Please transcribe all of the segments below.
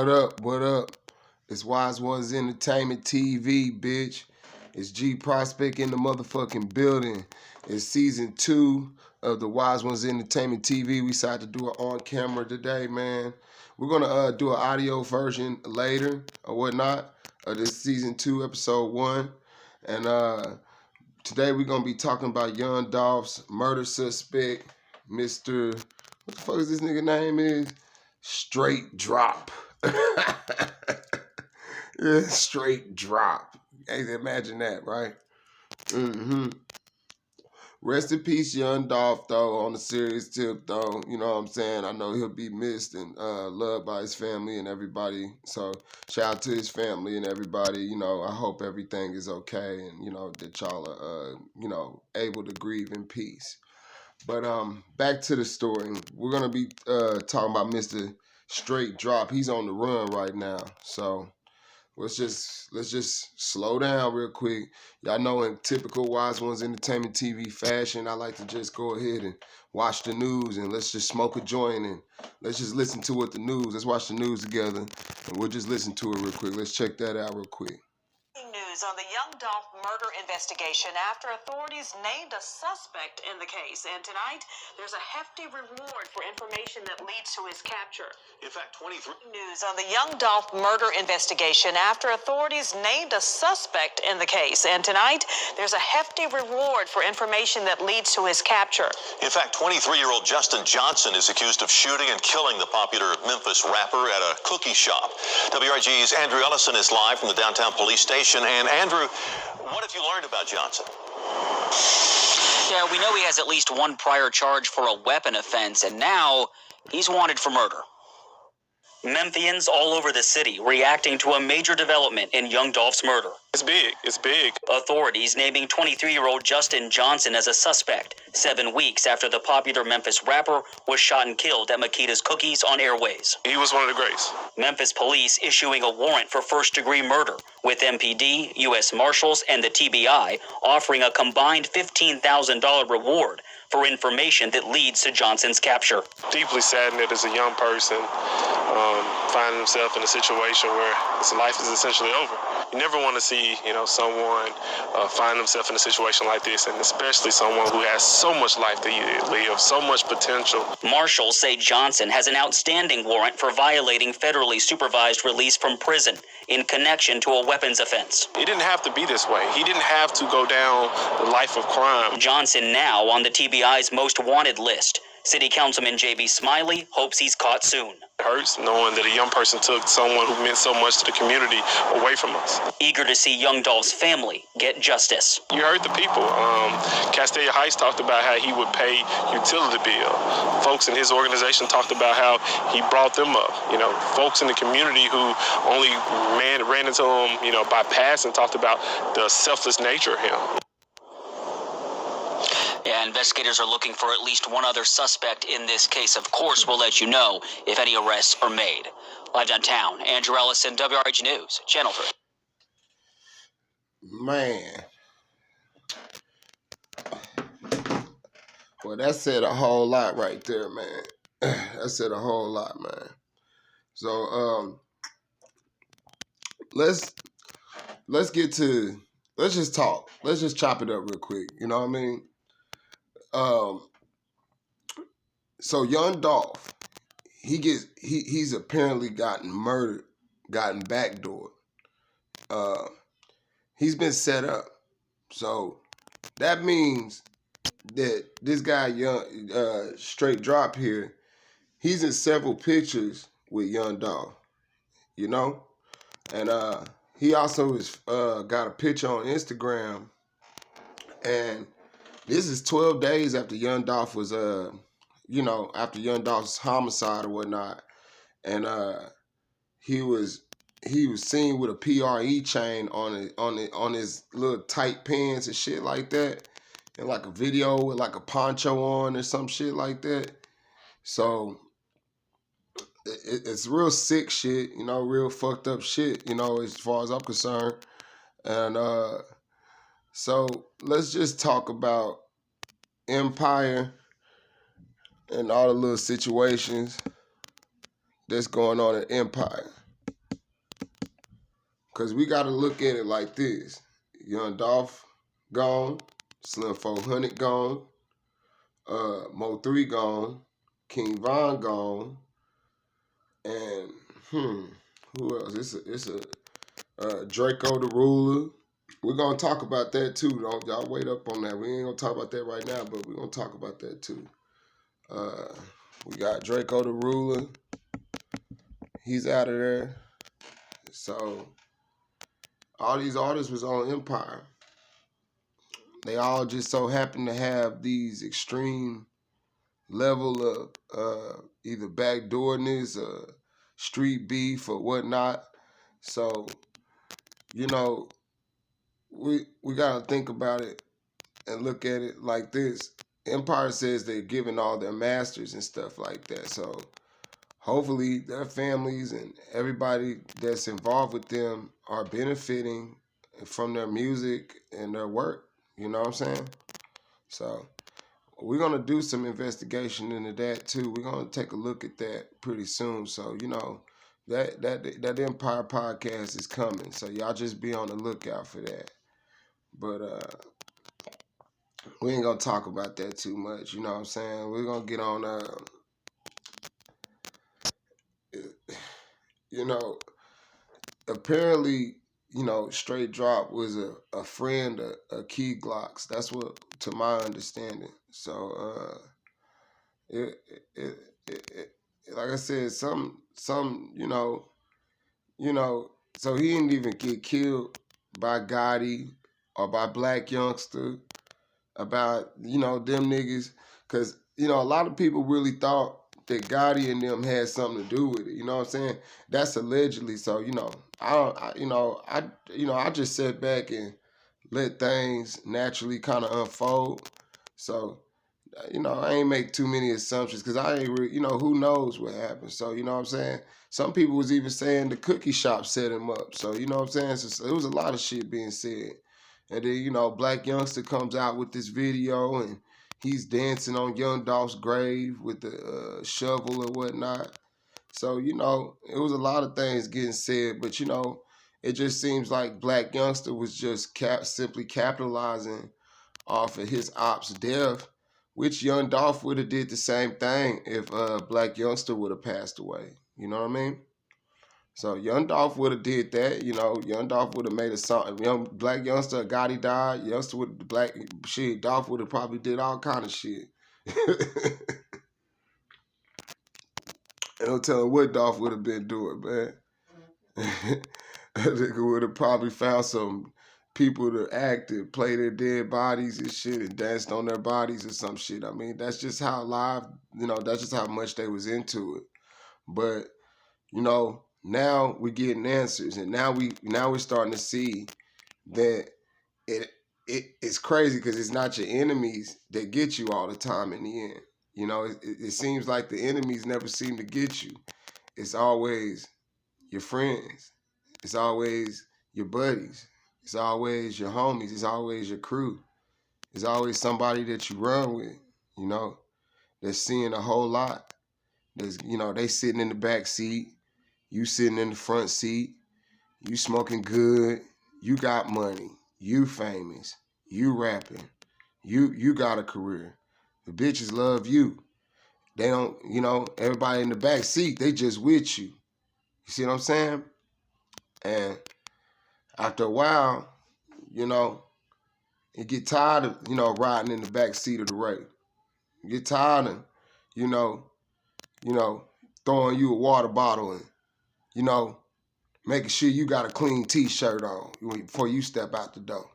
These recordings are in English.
What up? What up? It's Wizeonez Entertainment TV, bitch. It's geeprospect in the motherfucking building. It's season 2 of the Wizeonez Entertainment TV. We decided to do it on camera today, man. We're gonna do an audio version later or whatnot of this season 2, episode 1. And today we're gonna be talking about young Dolph's murder suspect, Mr. What the fuck is this nigga name is? Straight Drop. Yeah, Straight Drop. Hey, imagine that, right? Rest in peace, young Dolph, though, on a serious tip, though. You know what I'm saying? I know he'll be missed and loved by his family and everybody. So, shout out to his family and everybody. You know, I hope everything is okay and, you know, that y'all are, able to grieve in peace. But back to the story. We're going to be talking about Mr. Straight Drop. He's on the run right now. So, let's just slow down real quick. Y'all know in typical Wizeonez Entertainment TV fashion, I like to just go ahead and watch the news and let's just smoke a joint and let's just listen to what the news. Let's watch the news together and we'll just listen to it real quick. Let's check that out real quick. News on the young Dolph murder investigation after authorities named a suspect in the case. And tonight, there's a hefty reward for information that leads to his capture. In fact, 23 news on the young Dolph murder investigation after authorities named a suspect in the case. And tonight, there's a hefty reward for information that leads to his capture. In fact, 23-year-old Justin Johnson is accused of shooting and killing the popular Memphis rapper at a cookie shop. WRG's Andrew Ellison is live from the downtown police station. And Andrew, what have you learned about Johnson? Yeah, we know he has at least one prior charge for a weapon offense, and now he's wanted for murder. Memphians all over the city reacting to a major development in young Dolph's murder. It's big. It's big. Authorities naming 23-year-old Justin Johnson as a suspect 7 weeks after the popular Memphis rapper was shot and killed at Makita's Cookies on Airways. He was one of the greats. Memphis police issuing a warrant for first-degree murder, with MPD, U.S. Marshals, and the TBI offering a combined $15,000 reward for information that leads to Johnson's capture. Deeply saddened that as a young person finding himself in a situation where his life is essentially over. You never want to see, someone find himself in a situation like this, and especially someone who has so much life to live, so much potential. Marshals say Johnson has an outstanding warrant for violating federally supervised release from prison in connection to a weapons offense. It didn't have to be this way. He didn't have to go down the life of crime. Johnson now on the TBI's most wanted list. City Councilman J.B. Smiley hopes he's caught soon. It hurts knowing that a young person took someone who meant so much to the community away from us. Eager to see young Dolph's family get justice. You heard the people. Castelia Heights talked about how he would pay utility bill. Folks in his organization talked about how he brought them up. Folks in the community who only ran into him, by passing, talked about the selfless nature of him. Yeah, investigators are looking for at least one other suspect in this case. Of course, we'll let you know if any arrests are made. Live downtown, Andrew Ellison, WRG News, Channel 3. Man. Well, that said a whole lot right there, man. That said a whole lot, man. So, let's just talk. Let's just chop it up real quick. You know what I mean? So young Dolph, he's apparently gotten murdered, gotten backdoored. He's been set up. So that means that this guy, young Straight Drop here, he's in several pictures with young Dolph, and he also is got a picture on Instagram, and this is 12 days after young Dolph was, after young Dolph's homicide or whatnot, and he was seen with a PRE chain on his little tight pants and shit like that, and like a video with like a poncho on or some shit like that. So it's real sick shit, real fucked up shit, as far as I'm concerned, and so let's just talk about Empire and all the little situations that's going on at Empire. Because we got to look at it like this. Young Dolph gone. Slim 400 gone. Mo 3 gone. King Von gone. And, who else? It's a Draco the Ruler. We're going to talk about that too. Don't y'all wait up on that. We ain't going to talk about that right now, but we're going to talk about that too. We got Draco the Ruler. He's out of there. So, all these artists was on Empire. They all just so happen to have these extreme level of either backdoorness or street beef or whatnot. So, you know, we got to think about it and look at it like this. Empire says they're giving all their masters and stuff like that. So hopefully their families and everybody that's involved with them are benefiting from their music and their work. You know what I'm saying? So we're going to do some investigation into that too. We're going to take a look at that pretty soon. So, you know, that Empire podcast is coming. So y'all just be on the lookout for that. But we ain't going to talk about that too much. You know what I'm saying? We're going to get on, you know, apparently, you know, Straight Drop was a friend of Key Glocks. That's what, to my understanding. So, it like I said, some, you know, so he didn't even get killed by Gotti or by Black Youngster, about, you know, them niggas. Because, you know, a lot of people really thought that Gotti and them had something to do with it. You know what I'm saying? That's allegedly. So, you know, I just sit back and let things naturally kind of unfold. So, you know, I ain't make too many assumptions because I ain't really, you know, who knows what happened. So, you know what I'm saying? Some people was even saying the cookie shop set him up. So, you know what I'm saying? So it was a lot of shit being said. And then, you know, Black Youngster comes out with this video and he's dancing on Young Dolph's grave with the shovel or whatnot. So, you know, it was a lot of things getting said. But, you know, it just seems like Black Youngster was just simply capitalizing off of his op's death, which Young Dolph would have did the same thing if Black Youngster would have passed away. You know what I mean? So Young Dolph would have did that. You know, Young Dolph would have made a song. Black Youngster, Gotti died. Youngster would Dolph would have probably did all kind of shit. Don't tell him what Dolph would have been doing, man. I think it would have probably found some people to act and play their dead bodies and shit and danced on their bodies or some shit. I mean, that's just how live, you know, that's just how much they was into it. But, you know, now we're getting answers, and now we're starting to see that it's crazy because it's not your enemies that get you all the time in the end. You know, it seems like the enemies never seem to get you. It's always your friends. It's always your buddies. It's always your homies. It's always your crew. It's always somebody that you run with, you know, that's seeing a whole lot. That's, you know, they sitting in the back seat. You sitting in the front seat. You smoking good. You got money. You famous. You rapping. You got a career. The bitches love you. They don't, you know, everybody in the back seat, they just with you. You see what I'm saying? And after a while, you know, you get tired of, you know, riding in the back seat of the Ray. You get tired of, you know, throwing you a water bottle and, you know, making sure you got a clean t-shirt on before you step out the door.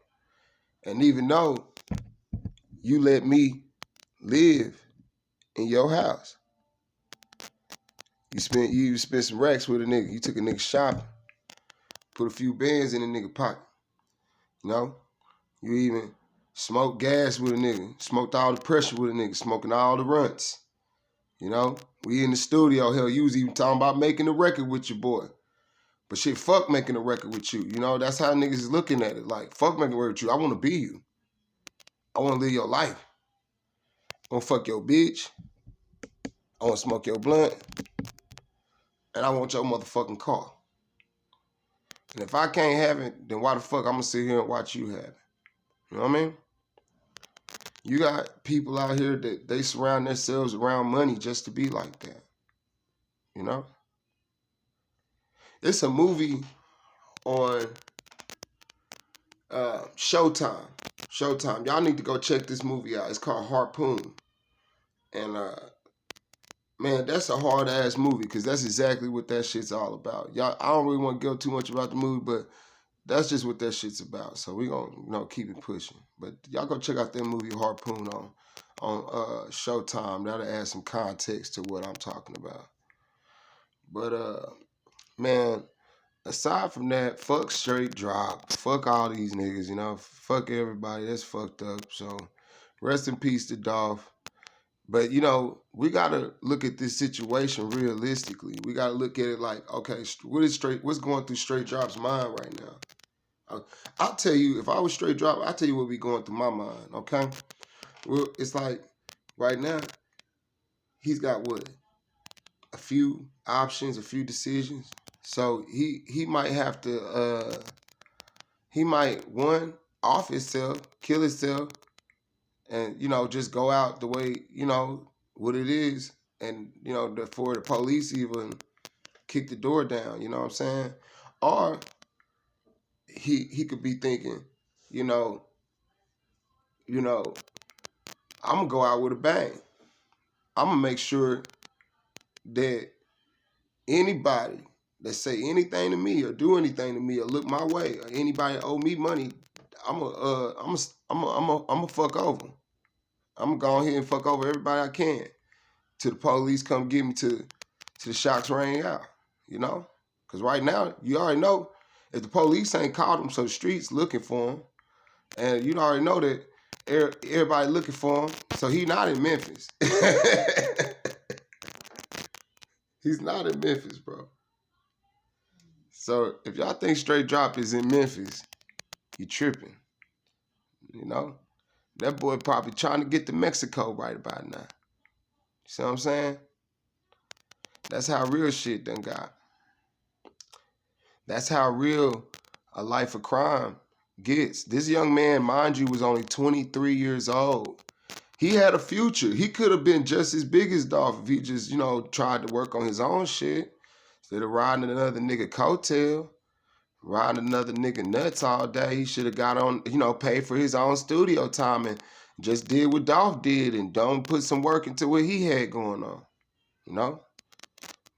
And even though you let me live in your house, you spent some racks with a nigga. You took a nigga shopping, put a few bands in a nigga pocket. You know? You even smoked gas with a nigga, smoked all the pressure with a nigga, smoking all the runts. You know? We in the studio, hell, you was even talking about making a record with your boy. But shit, fuck making a record with you. You know, that's how niggas is looking at it. Like, fuck making a record with you. I want to be you. I want to live your life. I want to fuck your bitch. I want to smoke your blunt. And I want your motherfucking car. And if I can't have it, then why the fuck I'm gonna sit here and watch you have it? You know what I mean? You got people out here that they surround themselves around money just to be like that. You know? It's a movie on Showtime. Showtime. Y'all need to go check this movie out. It's called Harpoon. And man, that's a hard ass movie because that's exactly what that shit's all about. Y'all, I don't really want to go too much about the movie, but that's just what that shit's about. So we gonna keep it pushing. But y'all go check out that movie Harpoon on Showtime. That'll add some context to what I'm talking about. But man, aside from that, fuck straight drop. Fuck all these niggas, you know. Fuck everybody. That's fucked up. So rest in peace to Dolph. But, you know, we got to look at this situation realistically. We got to look at it like, okay, what's going through Straight Drop's mind right now? I'll tell you, if I was Straight Drop, I'll tell you what be going through my mind, okay? Well, it's like, right now, he's got what? A few options, a few decisions. So he might have to, he might, one, off himself, kill himself, and, you know, just go out the way, you know, what it is. And, you know, for the police even kick the door down, you know what I'm saying? Or he could be thinking, you know, I'm going to go out with a bang. I'm going to make sure that anybody that say anything to me or do anything to me or look my way or anybody owe me money, I'm a fuck over. I'm gonna go ahead and fuck over everybody I can till the police come get me to the shots ring out, you know? Because right now, you already know if the police ain't caught him, so the streets looking for him, and you already know that everybody looking for him, so he not in Memphis. He's not in Memphis, bro. So if y'all think Straight Drop is in Memphis, you tripping, you know? That boy probably trying to get to Mexico right about now. You see what I'm saying? That's how real shit done got. That's how real a life of crime gets. This young man, mind you, was only 23 years old. He had a future. He could have been just as big as Dolph if he just, you know, tried to work on his own shit. Instead of riding another nigga coattail, riding another nigga nuts all day, he should have got on, you know, paid for his own studio time and just did what Dolph did and don't put some work into what he had going on, you know?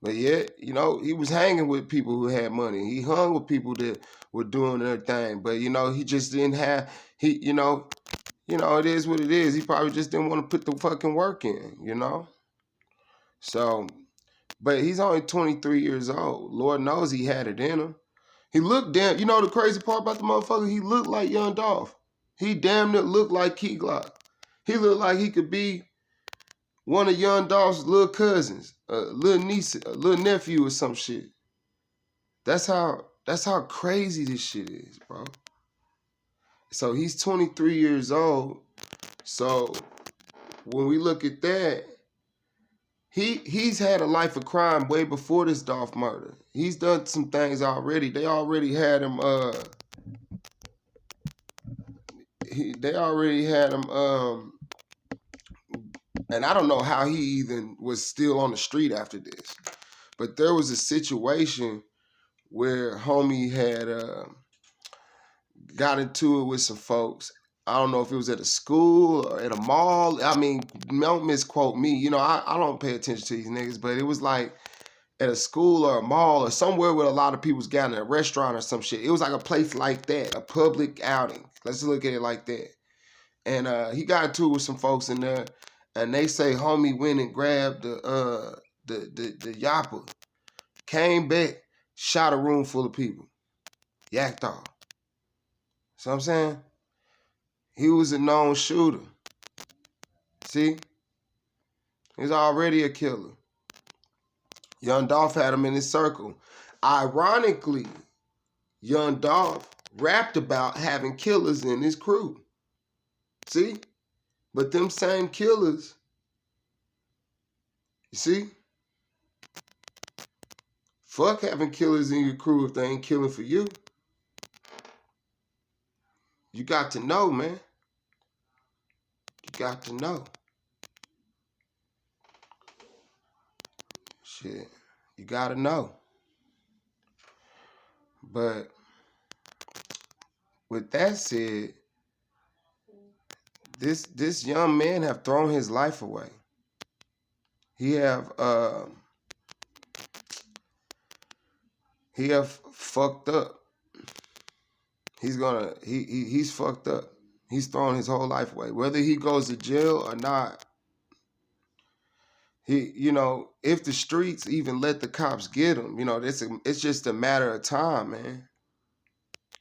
But yet, you know, he was hanging with people who had money. He hung with people that were doing their thing. But, you know, he just didn't have, you know, it is what it is. He probably just didn't want to put the fucking work in, you know? So, but he's only 23 years old. Lord knows he had it in him. He looked damn, you know the crazy part about the motherfucker? He looked like young Dolph. He damn near looked like Key Glock. He looked like he could be one of young Dolph's little cousins, a little niece, a little nephew or some shit. That's how crazy this shit is, bro. So he's 23 years old. So when we look at that, he's had a life of crime way before this Dolph murder. He's done some things already. They already had him and I don't know how he even was still on the street after this. But there was a situation where homie had got into it with some folks. I don't know if it was at a school or at a mall. I mean, don't misquote me. You know, I don't pay attention to these niggas, but it was like at a school or a mall or somewhere where a lot of people's gathering, a restaurant or some shit. It was like a place like that, a public outing. Let's look at it like that. And he got into it with some folks in there, and they say homie went and grabbed the yapper, came back, shot a room full of people, yacked off. See what I'm saying? He was a known shooter. See? He's already a killer. Young Dolph had him in his circle. Ironically, Young Dolph rapped about having killers in his crew. See? But them same killers, you see? Fuck having killers in your crew if they ain't killing for you. You got to know, man. You got to know. Shit. You got to know. But with that said, this young man have thrown his life away. He have fucked up. He's fucked up. He's thrown his whole life away. Whether he goes to jail or not, if the streets even let the cops get him, it's just a matter of time, man.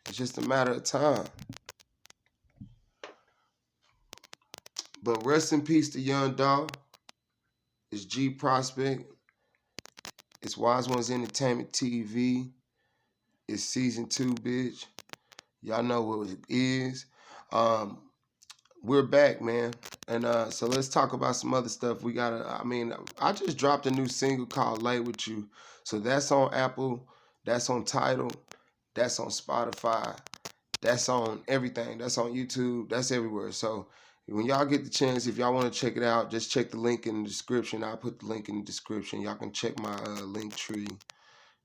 It's just a matter of time. But rest in peace to young Dolph. It's geeprospect. It's Wizeonez Entertainment TV. It's season 2, bitch. Y'all know what it is. We're back, man. And so let's talk about some other stuff. I just dropped a new single called Lay With You. So that's on Apple, that's on Tidal, that's on Spotify, that's on everything. That's on YouTube, that's everywhere. So when y'all get the chance, if y'all want to check it out, just check the link in the description. I'll put the link in the description. Y'all can check my link tree.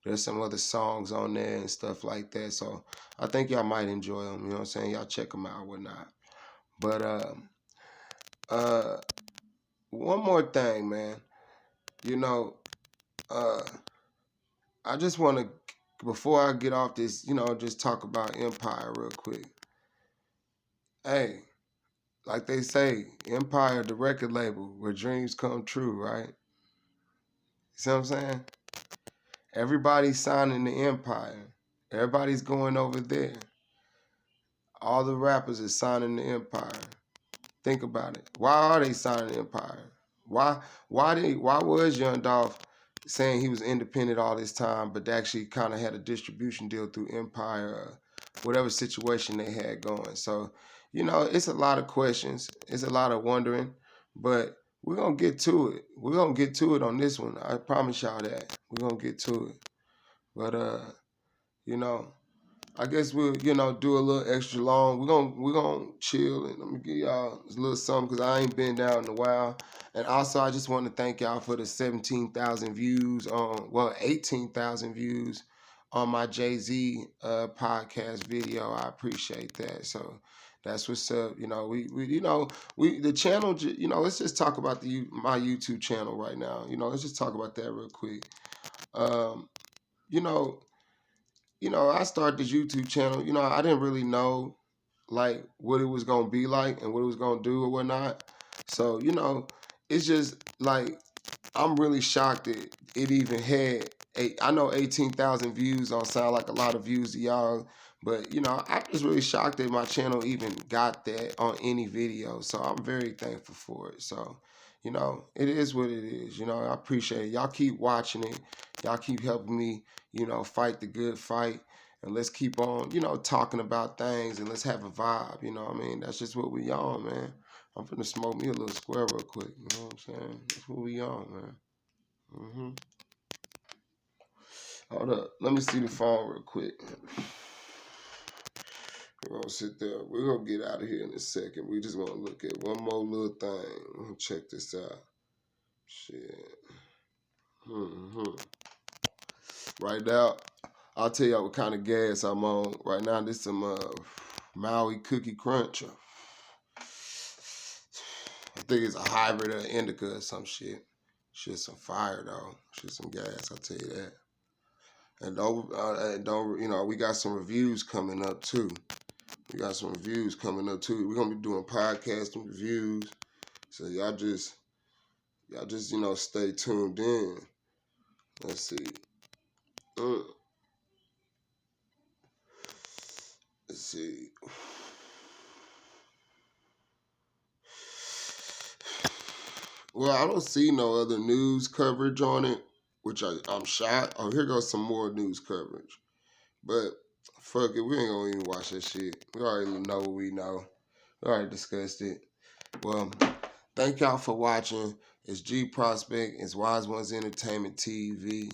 There's some other songs on there and stuff like that. So I think y'all might enjoy them. You know what I'm saying? Y'all check them out or whatnot. But one more thing, man. I just want to, before I get off this, just talk about Empire real quick. Hey, like they say, Empire, the record label, where dreams come true, right? You see what I'm saying? Everybody's signing the Empire. Everybody's going over there. All the rappers are signing the Empire. Think about it. Why are they signing the Empire? Why was Young Dolph saying he was independent all this time, but actually kind of had a distribution deal through Empire, or whatever situation they had going? So, it's a lot of questions. It's a lot of wondering, but we're going to get to it. We're going to get to it on this one. I promise y'all that. We're going to get to it. But, I guess we'll, do a little extra long. We're gonna chill, and let me give y'all a little something, because I ain't been down in a while. And also, I just want to thank y'all for the 17,000 views 18,000 views on my Jay-Z podcast video. I appreciate that. So that's what's up. The channel. Let's just talk about my YouTube channel right now. Let's just talk about that real quick. I started this YouTube channel. I didn't really know like what it was gonna be like and what it was gonna do or whatnot. So, it's just like I'm really shocked that it even had I know 18,000 views don't sound like a lot of views to y'all, but I'm just really shocked that my channel even got that on any video. So I'm very thankful for it. So, it is what it is. I appreciate it. Y'all keep watching it. Y'all keep helping me, fight the good fight. And let's keep on, talking about things, and let's have a vibe. That's just what we on, man. I'm finna smoke me a little square real quick. You know what I'm saying? That's what we on, man. Hold up. Let me see the phone real quick. We're gonna sit there. We're gonna get out of here in a second. We just wanna look at one more little thing. Check this out. Shit. Right now, I'll tell y'all what kind of gas I'm on. Right now, this some Maui Cookie Crunch. I think it's a hybrid of indica or some shit. Shit some fire though. Shit some gas, I'll tell you that. And we got some reviews coming up too. We're gonna be doing podcasts and reviews. So y'all just stay tuned in. Let's see. Let's see. Well, I don't see no other news coverage on it, which I'm shocked. Oh, here goes some more news coverage. But fuck it, we ain't gonna even watch that shit. We already know what we know. We already discussed it. Well, thank y'all for watching. It's geeprospect. It's Wizeonez Entertainment TV.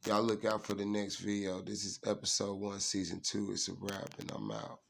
Y'all look out for the next video. This is episode 1, season 2. It's a wrap, and I'm out.